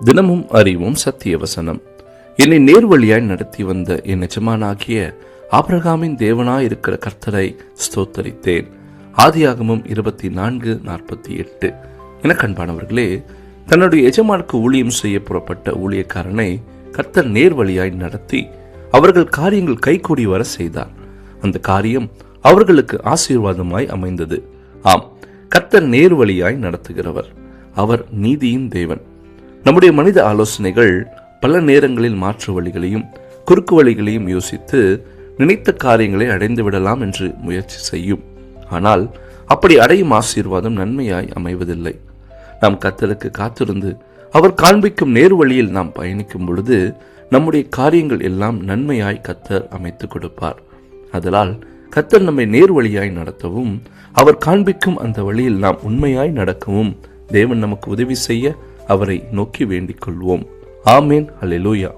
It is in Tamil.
தினமும் அறிவும் சத்திய வசனம். என்னை நேர்வழியாய் நடத்தி வந்த என் எஜமானாகிய ஆபிரகாமின் தேவனாய் இருக்கிற கர்த்தரை ஸ்தோத்தரித்தேன். ஆதியாகமம் 24:48. என கண்பானவர்களே, தன்னுடைய எஜமானுக்கு ஊழியம் செய்ய புறப்பட்ட ஊழியக்காரனை கர்த்தர் நேர்வழியாய் நடத்தி அவர்கள் காரியங்கள் கைகூடி வர செய்தார். அந்த காரியம் அவர்களுக்கு ஆசீர்வாதமாய் அமைந்தது. ஆம், கர்த்தர் நேர்வழியாய் நடத்துகிறவர். அவர் நீதியின் தேவன். நம்முடைய மனித ஆலோசனைகள் பல நேரங்களில் மாற்று வழிகளையும் குறுக்கு வழிகளையும் யோசித்து நினைத்த காரியங்களை அடைந்து விடலாம் என்று முயற்சி செய்யும். ஆனால் அப்படி அடையும் ஆசீர்வாதம் நன்மையாய் அமைவதில்லை. நாம் கர்த்தருக்கு காத்திருந்து அவர் காண்பிக்கும் நேர் வழியில் நாம் பயணிக்கும் பொழுது நம்முடைய காரியங்கள் எல்லாம் நன்மையாய் கர்த்தர் அமைத்துக் கொடுப்பார். அதனால் கர்த்தர் நம்மை நேர் வழியாய் நடத்தவும் அவர் காண்பிக்கும் அந்த வழியில் நாம் உண்மையாய் நடக்கவும் தேவன் நமக்கு உதவி செய்ய அவரை நோக்கி வேண்டிக் கொள்வோம். ஆமேன். அல்லேலூயா.